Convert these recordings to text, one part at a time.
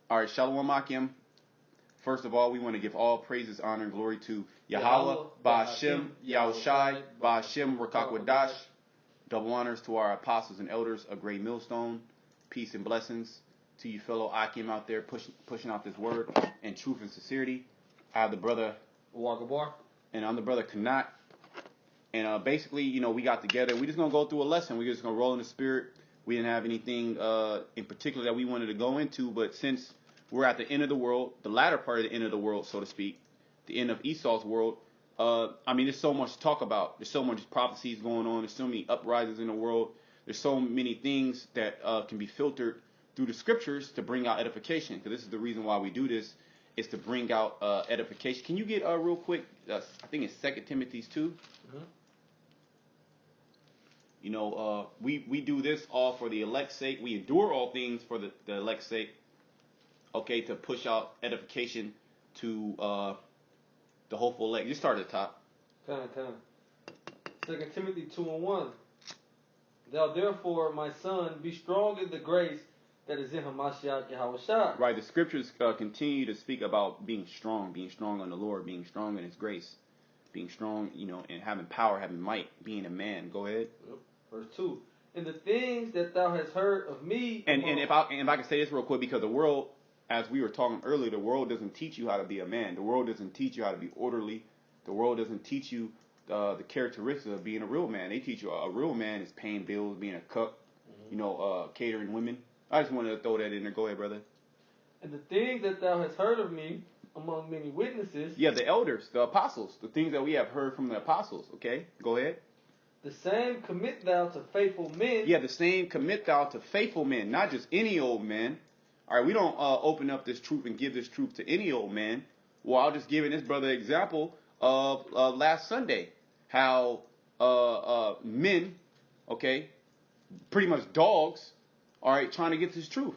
All right, Shalom Akim. First of all, we want to give all praises, honor, and glory to Yahweh, Ba'ashem, Yahushai, Ba'ashem, Rakakwadash. Double honors to our apostles and elders, a great millstone. Peace and blessings to you fellow Akim out there pushing out this word in truth and sincerity. I have the brother Walker Bar. And I'm the brother Kanat. And basically, we got together. We're just going to go through a lesson. We're just going to roll in the spirit. We didn't have anything in particular that we wanted to go into, but since we're at the end of the world, the latter part of the end of the world, so to speak, the end of Esau's world, there's so much to talk about. There's so much prophecies going on. There's so many uprisings in the world. There's so many things that can be filtered through the scriptures to bring out edification, because this is the reason why we do this, is to bring out edification. Can you get real quick, I think it's 2 Timothy 2. Mm-hmm. We do this all for the elect's sake. We endure all things for the elect's sake. Okay, to push out edification to the hopeful elect. Just start at the top. 2 Timothy 2:1. Thou therefore, my son, be strong in the grace that is in Hamashiach Yahushua. Right, the scriptures continue to speak about being strong on the Lord, being strong in His grace, being strong, and having power, having might, being a man. Go ahead. Yep. Verse 2. And the things that thou hast heard of me. And if I can say this real quick, because the world, as we were talking earlier, the world doesn't teach you how to be a man. The world doesn't teach you how to be orderly. The world doesn't teach you the characteristics of being a real man. They teach you a real man is paying bills, being a cook, catering women. I just wanted to throw that in there. Go ahead, brother. And the things that thou hast heard of me among many witnesses. Yeah, the elders, the apostles, the things that we have heard from the apostles. Okay, go ahead. The same commit thou to faithful men. Yeah, the same commit thou to faithful men, not just any old man. All right, we don't open up this truth and give this truth to any old man. Well, I'll just give this brother an example of last Sunday, how men, okay, pretty much dogs, all right, trying to get this truth.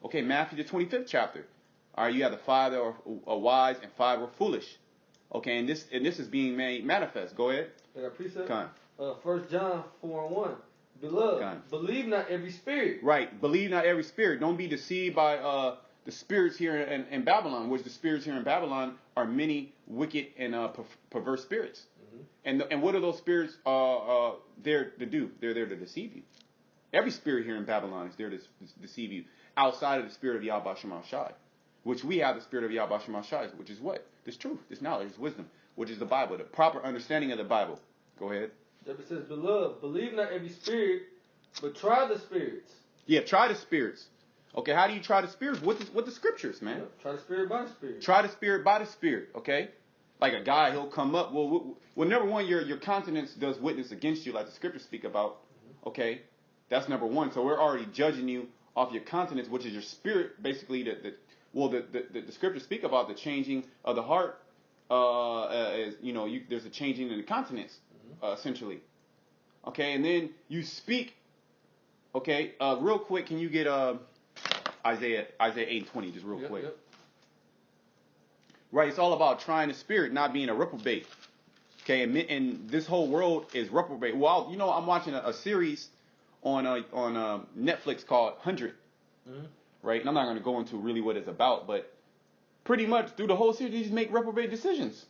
Okay, Matthew the 25th chapter. All right, you have the 5 that are wise and 5 were foolish. Okay, and this is being made manifest. Go ahead. I got precept. 1 John 4:1. Beloved, believe not every spirit. Right, believe not every spirit. Don't be deceived by the spirits here in Babylon, which the spirits here in Babylon are many wicked and perverse spirits. Mm-hmm. And what are those spirits there to do? They're there to deceive you. Every spirit here in Babylon is there to deceive you, outside of the spirit of Yahweh Shem Shai, which we have the spirit of Yahweh Shem Shai, which is what? This truth, this knowledge, this wisdom, which is the Bible, the proper understanding of the Bible. Go ahead. It says, beloved, believe not every spirit, but try the spirits. Yeah, try the spirits. Okay, how do you try the spirits? What the scriptures, man? Yeah, try the spirit by the spirit. Try the spirit by the spirit, okay? Like a guy, he'll come up. Well, number one, your countenance does witness against you, like the scriptures speak about. Okay, that's number one. So we're already judging you off your countenance, which is your spirit, basically. The scriptures speak about the changing of the heart. There's a changing in the countenance, essentially. Okay, and then you speak. Okay, real quick, can you get Isaiah 8:20, just real quick. Yep. Right, it's all about trying the spirit, not being a reprobate. Okay, and this whole world is reprobate. Well, I'm watching a series on Netflix called 100. Mm-hmm. Right, and I'm not going to go into really what it's about, but pretty much through the whole series, they just make reprobate decisions.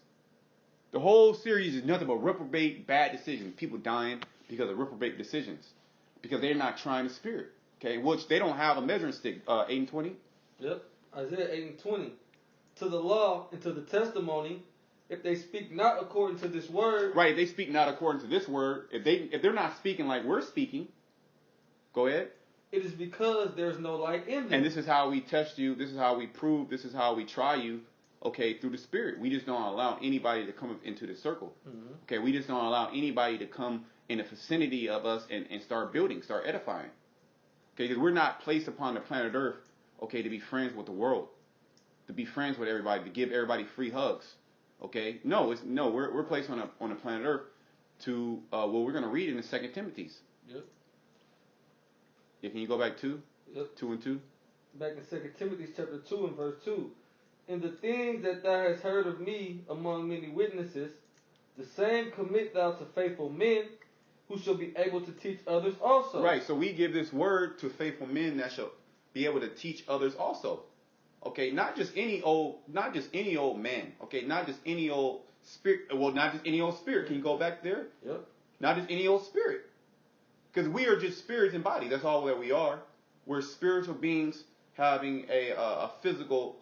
The whole series is nothing but reprobate bad decisions. People dying because of reprobate decisions, because they're not trying the spirit. Okay, which they don't have a measuring stick. 8:20. Yep, Isaiah 8:20. To the law and to the testimony, if they speak not according to this word. Right, if they speak not according to this word, if they're not speaking like we're speaking, go ahead. It is because there's no light in them. And this is how we test you. This is how we prove. This is how we try you. Okay, through the spirit. We just don't allow anybody to come into the circle. Mm-hmm. Okay, we just don't allow anybody to come in the vicinity of us and start building, start edifying. Okay, because we're not placed upon the planet Earth, okay, to be friends with the world, to be friends with everybody, to give everybody free hugs. Okay, we're placed on a planet Earth to we're going to read in the 2 Timothy's. Yep. Yeah, can you go back 2? Yep. 2 and 2. Back in 2 Timothy chapter 2 and verse 2. And the things that thou hast heard of me among many witnesses, the same commit thou to faithful men, who shall be able to teach others also. Right, so we give this word to faithful men that shall be able to teach others also. Okay, not just any old man. Okay, not just any old spirit. Well, not just any old spirit. Can you go back there? Yep. Not just any old spirit. Because we are just spirits and bodies. That's all that we are. We're spiritual beings having a physical,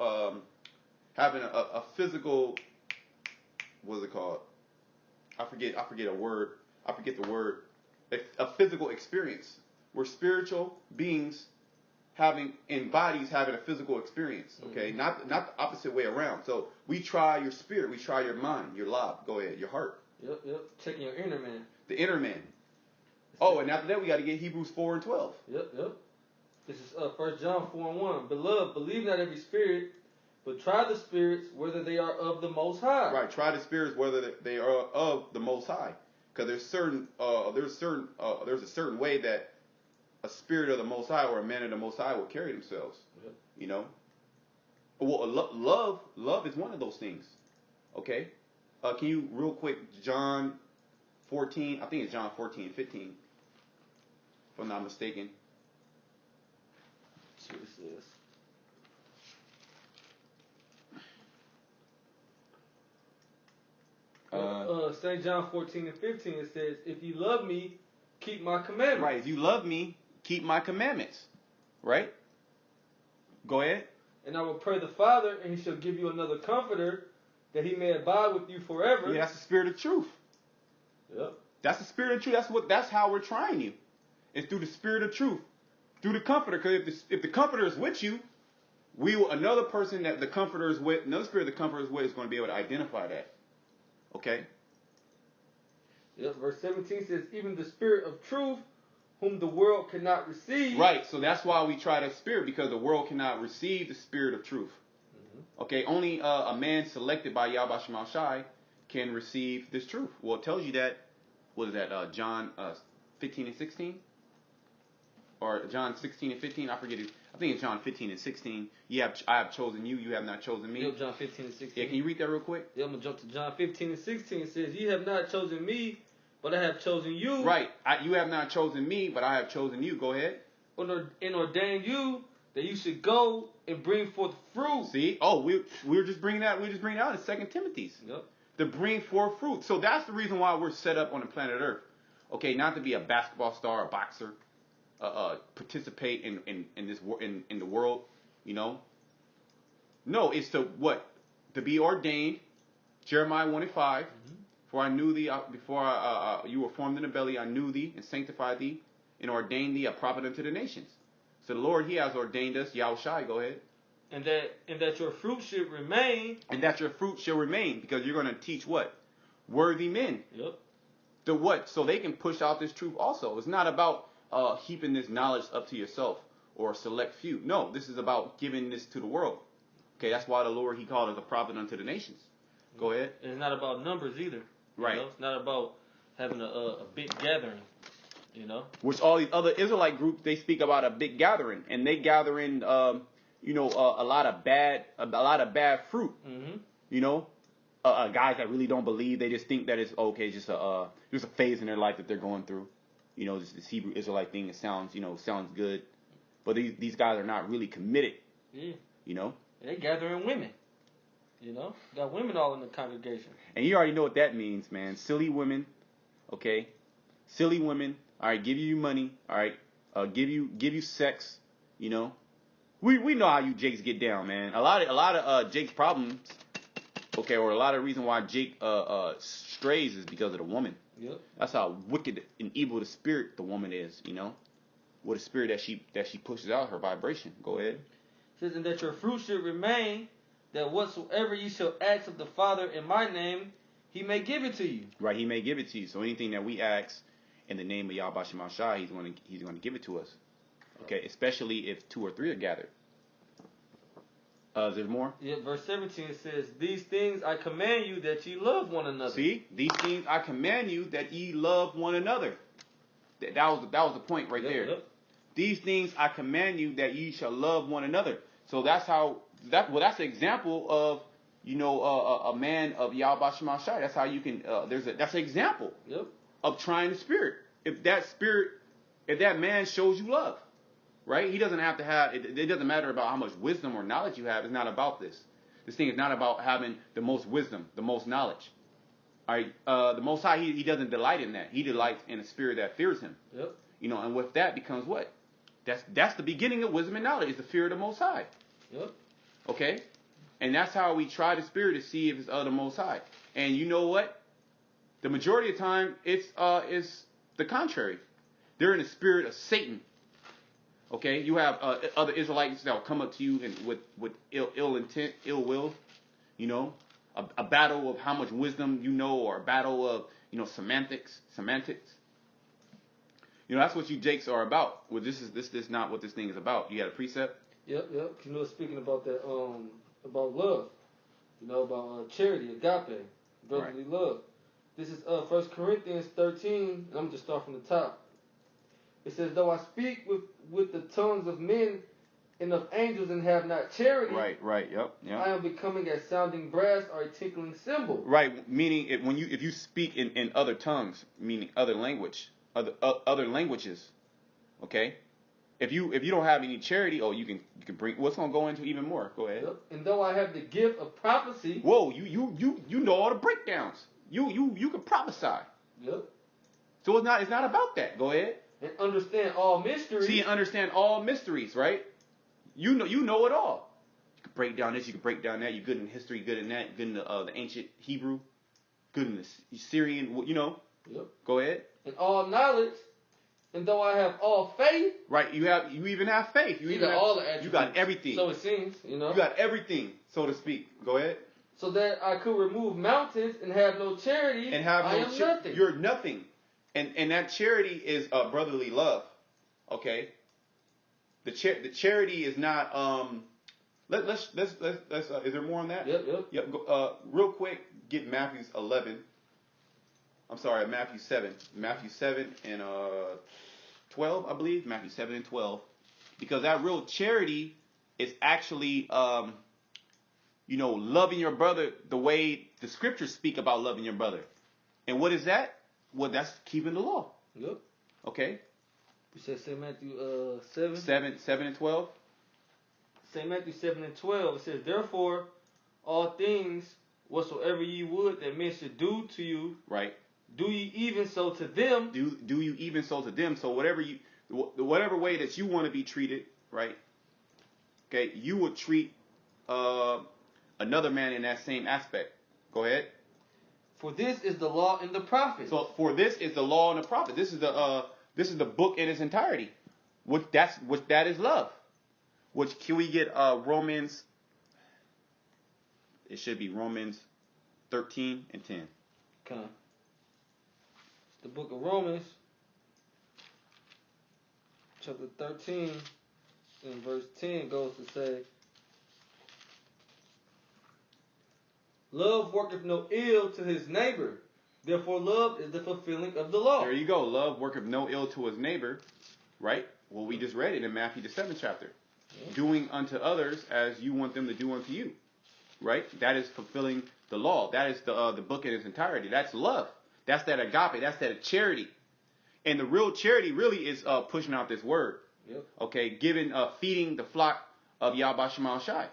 a physical, what is it called? I forget a word. I forget the word. A physical experience. We're spiritual beings having a physical experience. Okay, not the opposite way around. So we try your spirit, we try your mind, your lab. Go ahead, your heart. Yep. Checking your inner man. The inner man. Oh, and after that we got to get Hebrews 4 and 12. Yep. This is 1 John 4 and 1. Beloved, believe not every spirit, but try the spirits whether they are of the Most High. Right. Try the spirits whether they are of the Most High, because there's a certain way that a spirit of the Most High or a man of the Most High will carry themselves. Yep. You know. Well, love is one of those things. Okay. Can you real quick John 14? I think it's John 14, 15. If I'm not mistaken. That's what it says. St. John 14 and 15, it says, if you love me, keep my commandments. Right. If you love me, keep my commandments. Right? Go ahead. And I will pray the Father, and he shall give you another comforter, that he may abide with you forever. Yeah, that's the spirit of truth. Yep. That's the spirit of truth. That's how we're trying you. It's through the spirit of truth. Through the comforter. Because if the comforter is with you, another person that the comforter is with, another spirit the comforter is with is going to be able to identify that. Okay? Yep, verse 17 says, even the spirit of truth, whom the world cannot receive. Right, so that's why we try that spirit, because the world cannot receive the spirit of truth. Mm-hmm. Okay, only a man selected by Yahweh Shema Shai can receive this truth. Well, it tells you that, what is that, John 15 and 16? Or John 16 and 15, I forget it. I think it's John 15 and 16. I have chosen you, you have not chosen me. Yep, John 15 and 16. Yeah, can you read that real quick? Yeah, I'm going to jump to John 15 and 16. It says, ye have not chosen me, but I have chosen you. Right. You have not chosen me, but I have chosen you. Go ahead. And ordained you that you should go and bring forth fruit. See? Oh, we were just bringing that. We were just bringing out in 2 Timothy's. Yep. To bring forth fruit. So that's the reason why we're set up on the planet Earth. Okay, not to be a basketball star, a boxer, participate in the world. You know. No, it's to what? To be ordained. Jeremiah 1 and 5. Mm-hmm. For I knew thee before you were formed in the belly. I knew thee and sanctified thee and ordained thee a prophet unto the nations. So the Lord, He has ordained us. Yahushai, go ahead. And that your fruit should remain. And that your fruit shall remain, because you're going to teach what? Worthy men. Yep. The what? So they can push out this truth also. It's not about heaping this knowledge up to yourself or a select few. No, this is about giving this to the world. Okay, that's why the Lord, He called us a prophet unto the nations. Go ahead. And it's not about numbers either. Right. You know? It's not about having a big gathering. You know. Which all these other Israelite groups, they speak about a big gathering, and they gather in, a lot of bad fruit. Mm-hmm. You know, guys that really don't believe, they just think that it's okay, just a phase in their life that they're going through. You know, this Hebrew Israelite thing, it sounds good, but these guys are not really committed. Yeah. You know. They gathering women. You know, got women all in the congregation. And you already know what that means, man. Silly women, okay? Silly women. All right, give you money. All right, give you sex. You know, we know how you Jakes get down, man. A lot of Jake's problems, okay, or a lot of reason why Jake strays is because of the woman. Yep. That's how wicked and evil the spirit the woman is. You know, what a spirit that she pushes out, her vibration. Go ahead. It says, and that your fruit should remain, that whatsoever ye shall ask of the Father in my name, He may give it to you. Right, He may give it to you. So anything that we ask in the name of Yahweh Shema Shai, He's going to give it to us. Okay, especially if 2 or 3 are gathered. Is there more? Yeah, verse 17 it says, these things I command you that ye love one another. See, these things I command you that ye love one another. That was the point right there. Yep. These things I command you that ye shall love one another. So that's an example of, a man of Yahweh Shema Shai. That's how you can. That's an example. Yep. Of trying the spirit. If that man shows you love, right? He doesn't have to have, it doesn't matter about how much wisdom or knowledge you have. It's not about this. This thing is not about having the most wisdom, the most knowledge. All right, the Most High, he doesn't delight in that. He delights in a spirit that fears him. Yep. You know, and with that becomes what? That's the beginning of wisdom and knowledge, is the fear of the Most High. Yep. Okay? And that's how we try the spirit to see if it's of the Most High. And you know what? The majority of the time, it's the contrary. They're in the spirit of Satan. Okay? You have other Israelites that will come up to you with ill intent, ill will. You know? A battle of how much wisdom you know, or a battle of, semantics. You know, that's what you jakes are about. Well, this is not what this thing is about. You got a precept? Yep. You know, speaking about that, about love, about charity, agape, brotherly love. This is 1 Corinthians 13, and I'm going to start from the top. It says, though I speak with the tongues of men and of angels and have not charity, right, yep. I am becoming as sounding brass or a tinkling cymbal. Right, meaning if you speak in other tongues, meaning other languages, okay? If you don't have any charity, you can bring. What's gonna go into even more? Go ahead. Yep. And though I have the gift of prophecy. Whoa, you know all the breakdowns. You can prophesy. Yep. So it's not about that. Go ahead. And understand all mysteries. See, and understand all mysteries, right? You know it all. You can break down this, you can break down that. You're good in history, good in that, good in the ancient Hebrew, good in the Syrian, Yep. Go ahead. And all knowledge, and though I have all faith. Right, you even have faith. You got all the attributes. You got everything. So it seems, You got everything, so to speak. Go ahead. So that I could remove mountains and have no charity, and have I am nothing. You're nothing. And that charity is brotherly love. Okay? The charity is not let's is there more on that? Yep. Real quick, get Matthew 7. Matthew 7 and 12, I believe. Matthew 7 and 12. Because that real charity is actually loving your brother the way the scriptures speak about loving your brother. And what is that? Well, that's keeping the law. Yep. Okay. You said St. Matthew 7? 7 and 12? St. Matthew 7 and 12. It says, therefore, all things whatsoever ye would that men should do to you, right, do ye even so to them. Do you even so to them. So whatever way that you want to be treated, right, okay, you would treat another man in that same aspect. Go ahead. For this is the law and the prophets. So for this is the law and the prophet. This is the book in its entirety. That is love. Which can we get Romans? It should be Romans 13 and 10. Okay. The book of Romans, chapter 13, and verse 10 goes to say, love worketh no ill to his neighbor. Therefore, love is the fulfilling of the law. There you go. Love worketh no ill to his neighbor. Right? Well, we just read it in Matthew the 7th chapter. Yeah. Doing unto others as you want them to do unto you. Right? That is fulfilling the law. That is the book in its entirety. That's love. That's that agape. That's that charity. And the real charity really is pushing out this word. Yep. Okay? Feeding the flock of Yahweh Shema Shai.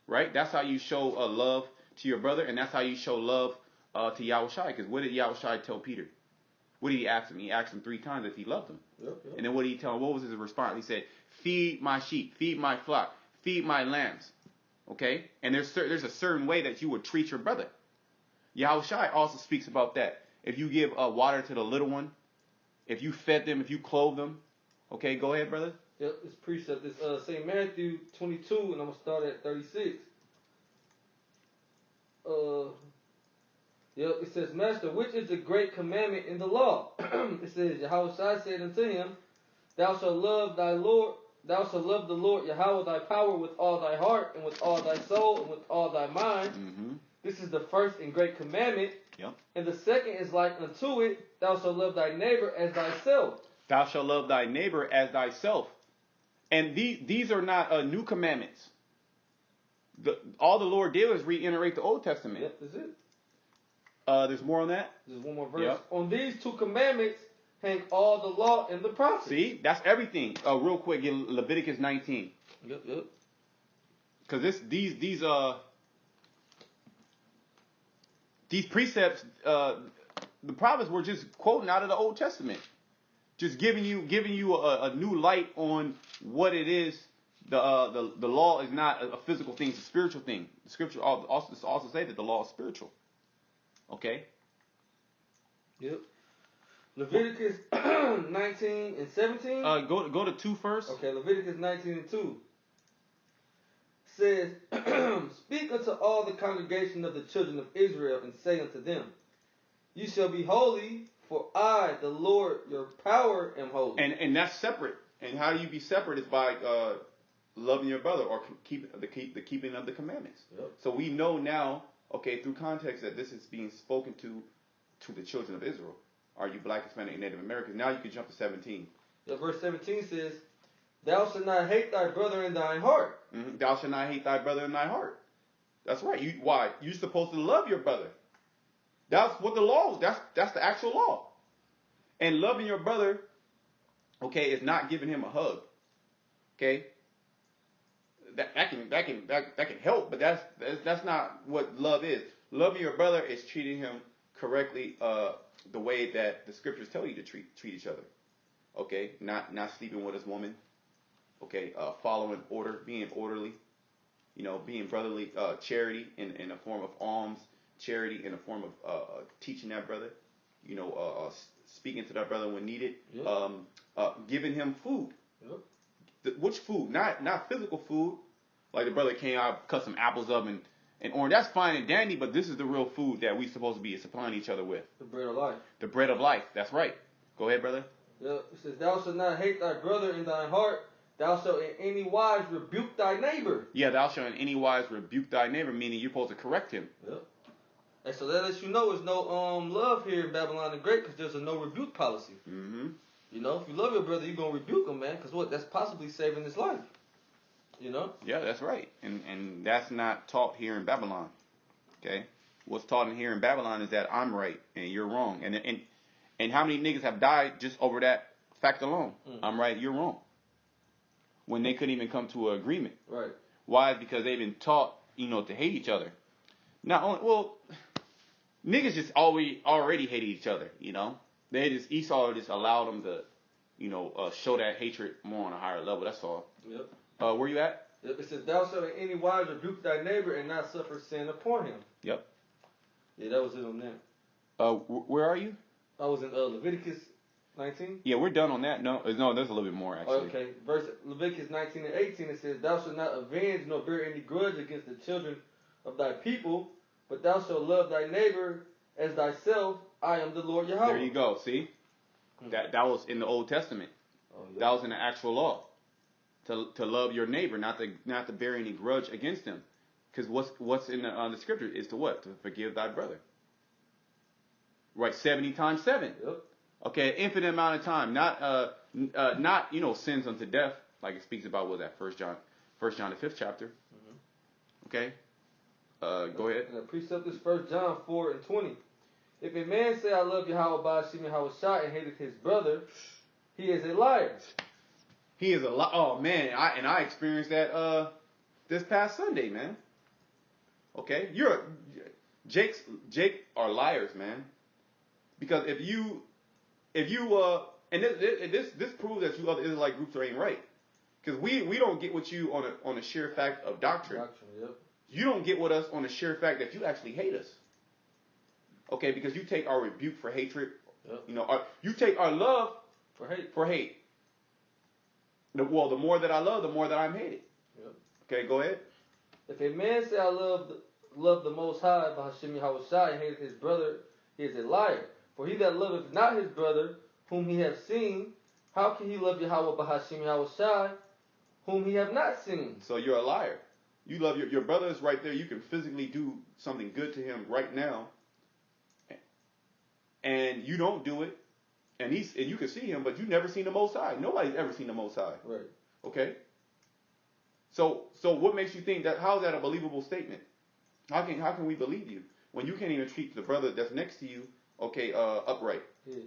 Right? That's how you show love to your brother, and that's how you show love to Yahushai. Because what did Yahushai tell Peter? What did he ask him? He asked him 3 times if he loved him. Yep. And then what did he tell him? What was his response? He said, feed my sheep, feed my flock, feed my lambs. Okay? And there's a certain way that you would treat your brother. Yahushai also speaks about that. If you give water to the little one, if you fed them, if you clothe them. Okay, go ahead, brother. Yep, it's precept. It's St. Matthew 22, and I'm going to start at 36. It says, Master, which is the great commandment in the law? It says, Yahushua said unto him, Thou shalt love thy Lord, thou shalt love the Lord Yahweh thy power with all thy heart, and with all thy soul, and with all thy mind. Mm-hmm. This is the first and great commandment. Yep. And the second is like unto it, Thou shalt love thy neighbor as thyself. Thou shalt love thy neighbor as thyself. And these are not new commandments. All the Lord did was reiterate the Old Testament. Yep, that's it. There's more on that? There's one more verse. Yep. On these 2 commandments hang all the law and the prophets. See, that's everything. Real quick, get Leviticus 19. Yep. Because these precepts, the prophets were just quoting out of the Old Testament, just giving you a new light on what it is. The law is not a physical thing; it's a spiritual thing. The scripture also say that the law is spiritual. Okay. Yep. Leviticus 19 and 17. Go to 2 first. Okay, Leviticus 19 and 2 says, "Speak unto all the congregation of the children of Israel, and say unto them, You shall be holy, for I, the Lord your power, am holy." And that's separate. And how do you be separate is by loving your brother or keeping of the commandments. Yep. So we know now, okay, through context, that this is being spoken to the children of Israel. Are you Black, Hispanic, and Native Americans? Now you can jump to 17. Yeah, verse 17 says, "Thou shalt not hate thy brother in thine heart." Mm-hmm. Thou shalt not hate thy brother in thy heart. That's right. Why? You're supposed to love your brother. That's what the law is. That's the actual law. And loving your brother, okay, is not giving him a hug. Okay? That can help, but that's not what love is. Loving your brother is treating him correctly, the way that the scriptures tell you to treat each other. Okay? Not sleeping with his woman. Okay? Following order, being orderly. Being brotherly, charity in a form of alms, charity in a form of teaching that brother. Speaking to that brother when needed. Yep. Giving him food. Yep. Which food? Not physical food. Like the brother came out, cut some apples up and orange. That's fine and dandy, but this is the real food that we're supposed to be supplying each other with. The bread of life. The bread of life. That's right. Go ahead, brother. Yeah, it says, "Thou shalt not hate thy brother in thine heart. Thou shalt in any wise rebuke thy neighbor." Yeah, thou shalt in any wise rebuke thy neighbor, meaning you're supposed to correct him. Yep. And so that lets you know there's no love here in Babylon the Great, because there's a no rebuke policy. Mm-hmm. If you love your brother, you're going to rebuke him, man, because that's possibly saving his life. Yeah, that's right. And that's not taught here in Babylon. Okay? What's taught in here in Babylon is that I'm right and you're wrong. And how many niggas have died just over that fact alone? I'm right, you're wrong. When they couldn't even come to an agreement. Right. Why? Because they've been taught, to hate each other. Niggas just already hated each other, Esau just allowed them to, show that hatred more on a higher level. That's all. Yep. Where you at? Yep. It says, "Thou shalt in any wise rebuke thy neighbor and not suffer sin upon him." Yep. Yeah, that was it on that. Where are you? I was in Leviticus 19. Yeah, we're done on that. No, there's a little bit more actually. Okay. Leviticus 19 and 18, it says, "Thou shalt not avenge nor bear any grudge against the children of thy people, but thou shalt love thy neighbor as thyself. I am the Lord Yahweh." There you go. See, that was in the Old Testament. Oh, yeah. That was in the actual law. To love your neighbor, not to bear any grudge against him, because what's in the scripture is to what? To forgive thy brother. Right, 70 times 7. Yep. Okay, infinite amount of time, not sins unto death, like it speaks about. Was that 1 John the 5th chapter? Mm-hmm. Okay, go ahead. And the precept is 1 John 4 and 20. "If a man say, I love Yahweh Ba'ashim Yahushua, and hated his brother, he is a liar." He is a liar. Oh man, I experienced that this past Sunday, man. Okay, Jake are liars, man. Because if you and this proves that you other Israelite groups ain't right. Because we don't get with you on the sheer fact of doctrine. Yep. You don't get with us on the sheer fact that you actually hate us. Okay, because you take our rebuke for hatred. Yep. You take our love for hate. The more that I love, the more that I'm hated. Yep. Okay, go ahead. "If a man say, I love the Most High, Ba'ashim Yahushua, and hated his brother, he is a liar. For he that loveth not his brother, whom he hath seen, how can he love Yahweh Ba'ashim Yahushua, whom he have not seen?" So you're a liar. You love your brother is right there. You can physically do something good to him right now, and you don't do it. And you can see him, but you've never seen the Most High. Nobody's ever seen the Most High. Right. Okay. So what makes you think that? How is that a believable statement? How can we believe you when you can't even treat the brother that's next to you, upright? Yeah.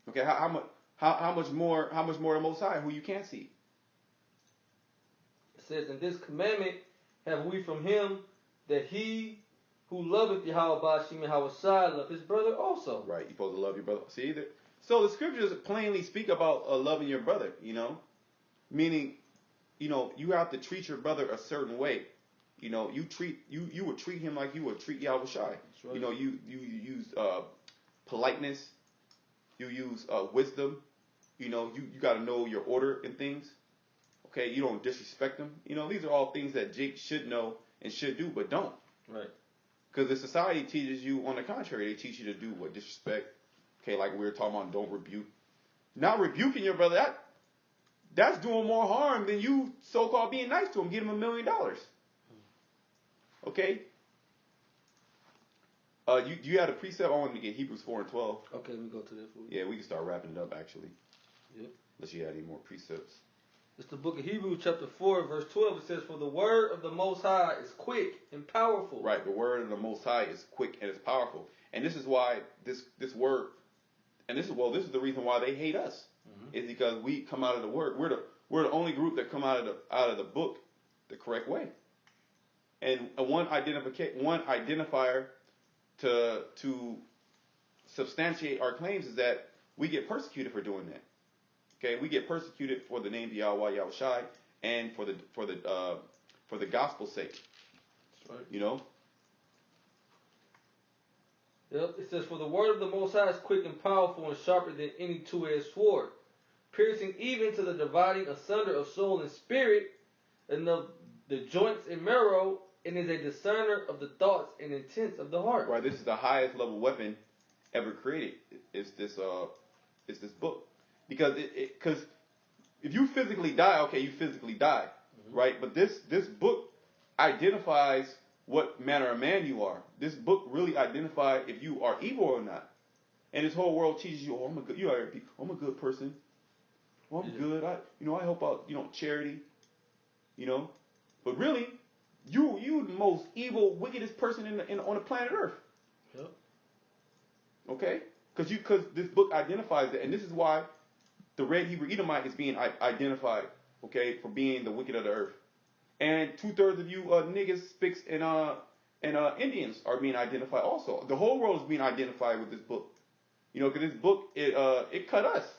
Okay, how much more the Most High, who you can't see? It says, "And this commandment have we from him, that he who loveth Yahweh Bashim Yahweh Shai love his brother also." Right, you're supposed to love your brother. See, so the scriptures plainly speak about loving your brother. Meaning, you have to treat your brother a certain way. You would treat him like you would treat Yahweh Shai. Right. You use politeness. You use wisdom. You got to know your order and things. Okay, you don't disrespect them. These are all things that Jake should know and should do, but don't. Right. Because the society teaches you, on the contrary, they teach you to do what? Disrespect. Okay, like we were talking about, don't rebuke. Not rebuking your brother, that's doing more harm than you so-called being nice to him, give him $1 million. Okay? You had a precept. I wanted to get Hebrews 4 and 12. Okay, let me go to that for you. Yeah, we can start wrapping it up, actually. Yep. Unless you had any more precepts. It's the book of Hebrews, chapter 4, verse 12. It says, "For the word of the Most High is quick and powerful." Right, the word of the Most High is quick and it's powerful. And this is why this word, and this is the reason why they hate us. Mm-hmm. Is because we come out of the word. We're the only group that come out of the book the correct way. And one identifier to substantiate our claims is that we get persecuted for doing that. Okay, we get persecuted for the name of Yahweh Shai and for the gospel's sake. That's right. Yep. It says, "For the word of the Most High is quick and powerful and sharper than any two-edged sword, piercing even to the dividing asunder of soul and spirit, and of the joints and marrow, and is a discerner of the thoughts and intents of the heart." Right. This is the highest level weapon ever created. It's this book. Because if you physically die, okay, you physically die, mm-hmm. right? But this book identifies what manner of man you are. This book really identifies if you are evil or not. And this whole world teaches you, I'm a good person. Oh, I'm good. I help out, charity. But really, you the most evil, wickedest person on the planet Earth. Yep. Okay, because this book identifies it, and this is why the red Hebrew Edomite is being identified, okay, for being the wicked of the earth. And 2/3 of you niggas, spics, and Indians are being identified also. The whole world is being identified with this book. Because this book, it cut us.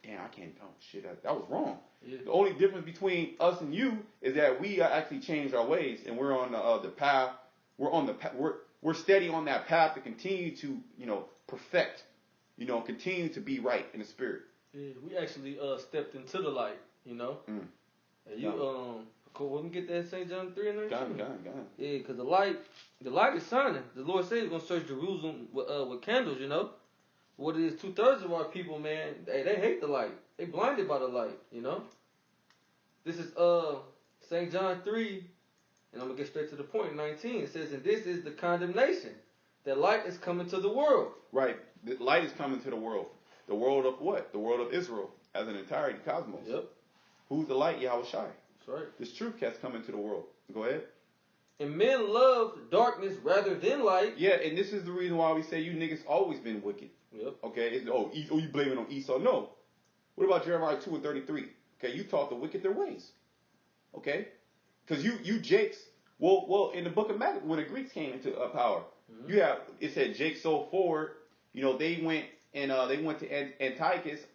Damn, I can't, shit, that was wrong. Yeah. The only difference between us and you is that we actually changed our ways, and we're on the path. We're steady on that path to continue to, perfect, continue to be right in the spirit. Yeah, we actually stepped into the light, And let me get that St. John 3 and 19. Got it. Yeah, because the light is shining. The Lord said He's gonna search Jerusalem with candles, What it is, 2/3 of our people, man, they hate the light. They blinded by the light, This is St. John 3, and I'm gonna get straight to the point. 19. It says, "And this is the condemnation, that light is coming to the world." Right. The light is coming to the world. The world of what? The world of Israel as an entirety, cosmos. Yep. Who's the light? Yahweh Shai. That's right. This truth has come into the world. Go ahead. "And men loved darkness rather than light." Yeah, and this is the reason why we say you niggas always been wicked. Yep. Okay. You blame it on Esau? No. What about Jeremiah 2 and 33? Okay, you taught the wicked their ways. Okay, because you Jakes. Well, in the book of Maccabees, when the Greeks came into power, mm-hmm. It said Jake sold forward. They went to Antiochus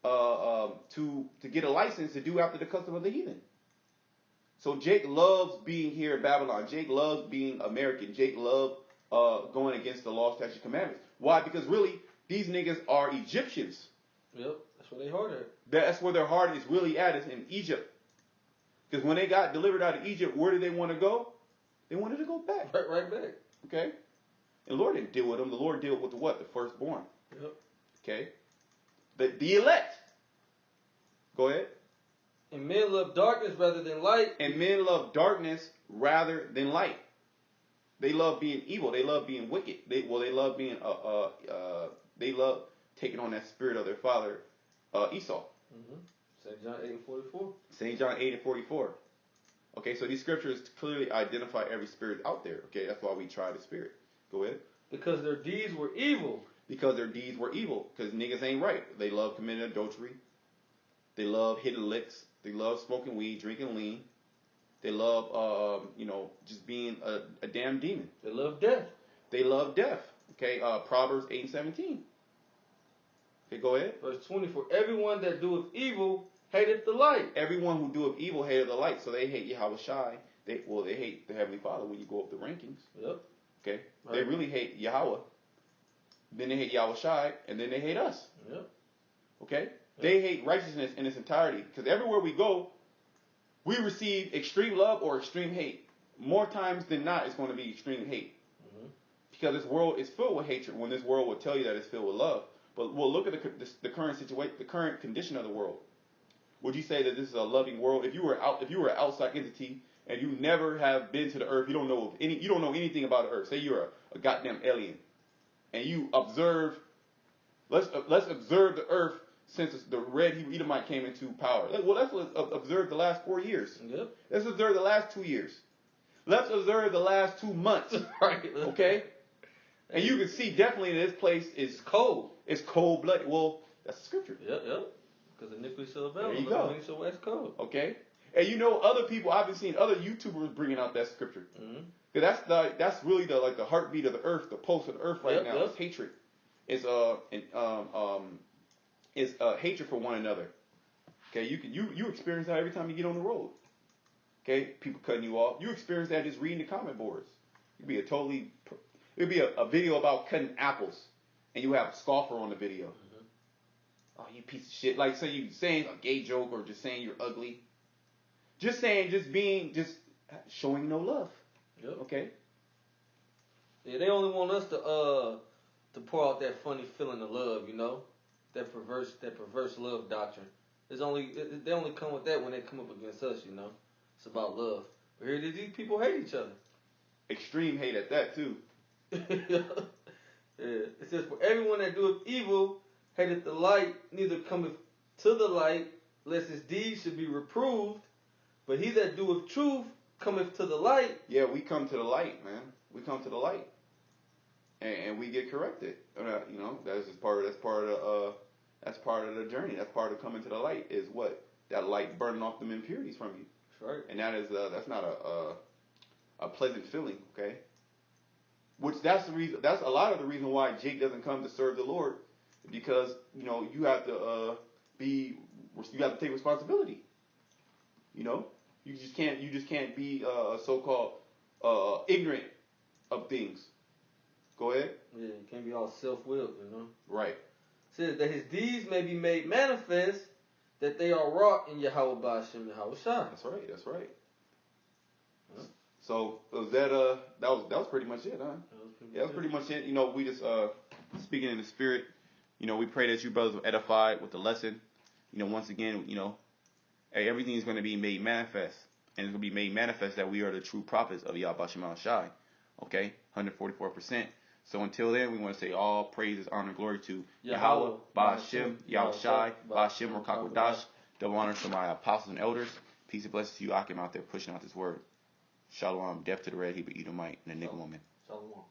to get a license to do after the custom of the heathen. So Jake loves being here in Babylon. Jake loves being American. Jake loves going against the law, statutes, commandments. Why? Because really, these niggas are Egyptians. Yep, that's where they heart at. That's where their heart is really at, is in Egypt. Because when they got delivered out of Egypt, where did they want to go? They wanted to go back. Right back. Okay? And the Lord didn't deal with them. The Lord dealt with the what? The firstborn. Yep. Okay? The elect. Go ahead. "And men love darkness rather than light." And men love darkness rather than light. They love being evil. They love being wicked. They love being they love taking on that spirit of their father Esau. Mm-hmm. St. John 8 and 44. St. John 8 and 44. Okay, so these scriptures clearly identify every spirit out there. Okay, that's why we try the spirit. Go ahead. "Because their deeds were evil." because their deeds were evil. Because niggas ain't right. They love committing adultery. They love hitting licks. They love smoking weed, drinking lean. They love, just being a damn demon. They love death. They love death. Okay, Proverbs 8:17. Okay, go ahead. Verse 20, for everyone that doeth evil hateth the light. Everyone who doeth evil hateth the light. So they hate Yahweh Shai. They hate the Heavenly Father when you go up the rankings. Yep. Okay? Right. They really hate Yahweh. Then they hate Yahweh Shai, and then they hate us. Yep. Okay? Yep. They hate righteousness in its entirety. Because everywhere we go, we receive extreme love or extreme hate. More times than not, it's going to be extreme hate. Mm-hmm. Because this world is filled with hatred when this world will tell you that it's filled with love. But we'll look at the current situation, the current condition of the world. Would you say that this is a loving world? If you were an outside entity and you never have been to the earth, you don't know anything about the earth. Say you're a goddamn alien, and you observe. Let's observe the earth since the red Edomite came into power. Well, let's observe the last 4 years. Yep. Let's observe the last 2 years. Let's observe the last 2 months. Right. Okay. And you can see definitely this place is cold. It's cold blooded. Well, that's the scripture. Yep. Because iniquity shall abound. There you go. So wax cold. Okay. And other people, I've been seeing other YouTubers bringing out that scripture. Mm-hmm. That's really the heartbeat of the earth, the pulse of the earth right now. It's hatred. It's hatred for one another. Okay, you experience that every time you get on the road. Okay, people cutting you off. You experience that just reading the comment boards. It'd be a video about cutting apples, and you have a scoffer on the video. Mm-hmm. Oh, you piece of shit! Like saying a gay joke or just saying you're ugly. Just showing no love. Yep. Okay. Yeah, they only want us to pour out that funny feeling of love, that perverse love doctrine. They only come with that when they come up against us, It's about love. But here these people hate each other. Extreme hate at that too. Yeah. It says, for everyone that doeth evil hateth the light, neither cometh to the light, lest his deeds should be reproved. But he that doeth truth cometh to the light. Yeah, we come to the light, man. We come to the light, and we get corrected. That's part of the journey. That's part of coming to the light. Is what that light burning off them impurities from you. That's right. And that's not a pleasant feeling. Okay. That's the reason. That's a lot of the reason why Jake doesn't come to serve the Lord, because you have to take responsibility. You just can't be so-called ignorant of things. Go ahead. Yeah, you can't be all self-willed, Right. It says that his deeds may be made manifest, that they are wrought in Yahweh Ba'ashem Yahweh Shai. That's right. Huh? So was that was pretty much it, huh? That was pretty much it. We just speaking in the spirit. We pray that you brothers are edified with the lesson. Once again, everything is going to be made manifest. And it's going to be made manifest that we are the true prophets of Yahweh Ba'ashem Shai. Okay? 144%. So until then, we want to say all praises, honor, glory to Yahweh, Ba'ashem, Yahweh Shai, Ba'ashem, Rokak Wadash. Double honor to my apostles and elders. Peace and blessings to you, Akim, out there pushing out this word. Shalom, death to the red Hebrew Edomite and the nigga woman. Shalom.